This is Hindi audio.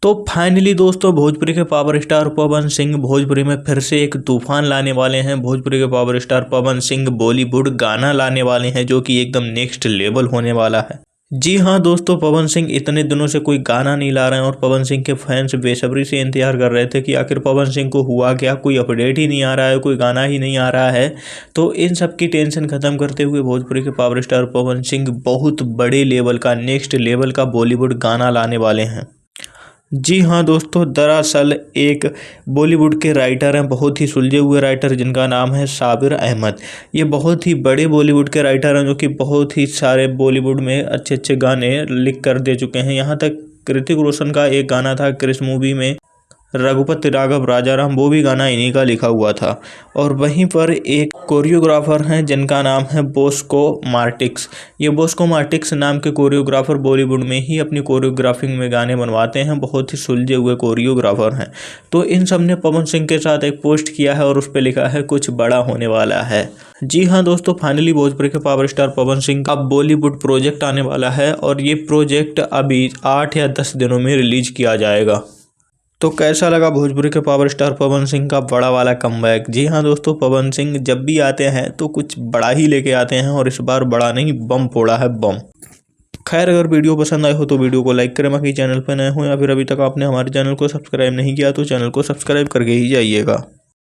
तो फाइनली दोस्तों भोजपुरी के पावर स्टार पवन सिंह भोजपुरी में फिर से एक तूफान लाने वाले हैं। भोजपुरी के पावर स्टार पवन सिंह बॉलीवुड गाना लाने वाले हैं जो कि एकदम नेक्स्ट लेवल होने वाला है। जी हाँ दोस्तों, पवन सिंह इतने दिनों से कोई गाना नहीं ला रहे हैं और पवन सिंह के फैंस बेसब्री से इंतजार कर रहे थे कि आखिर पवन सिंह को हुआ क्या, कोई अपडेट ही नहीं आ रहा है, कोई गाना ही नहीं आ रहा है। तो इन सब की टेंशन खत्म करते हुए भोजपुरी के पावर स्टार पवन सिंह बहुत बड़े लेवल का, नेक्स्ट लेवल का बॉलीवुड गाना लाने वाले हैं। जी हाँ दोस्तों, दरअसल एक बॉलीवुड के राइटर हैं, बहुत ही सुलझे हुए राइटर, जिनका नाम है साबिर अहमद। ये बहुत ही बड़े बॉलीवुड के राइटर हैं जो कि बहुत ही सारे बॉलीवुड में अच्छे अच्छे गाने लिख कर दे चुके हैं। यहाँ तक ऋतिक रोशन का एक गाना था क्रिस मूवी में, रघुपति राघव राजाराम, वो भी गाना इन्हीं का लिखा हुआ था। और वहीं पर एक कोरियोग्राफर हैं जिनका नाम है बॉस्को मार्टिक्स। ये बॉस्को मार्टिक्स नाम के कोरियोग्राफर बॉलीवुड में ही अपनी कोरियोग्राफिंग में गाने बनवाते हैं, बहुत ही सुलझे हुए कोरियोग्राफर हैं। तो इन सब ने पवन सिंह के साथ एक पोस्ट किया है और उस पर लिखा है कुछ बड़ा होने वाला है। जी हाँ दोस्तों, फाइनली भोजपुरी के पावर स्टार पवन सिंह का बॉलीवुड प्रोजेक्ट आने वाला है और ये प्रोजेक्ट अभी 8 या 10 दिनों में रिलीज किया जाएगा। तो कैसा लगा भोजपुरी के पावर स्टार पवन सिंह का बड़ा वाला कमबैक? जी हाँ दोस्तों, पवन सिंह जब भी आते हैं तो कुछ बड़ा ही लेके आते हैं और इस बार बड़ा नहीं, बम फोड़ा है, बम। खैर, अगर वीडियो पसंद आए हो तो वीडियो को लाइक करें, बाकी चैनल पर नए हो या फिर अभी तक आपने हमारे चैनल को सब्सक्राइब नहीं किया तो चैनल को सब्सक्राइब करके ही जाइएगा।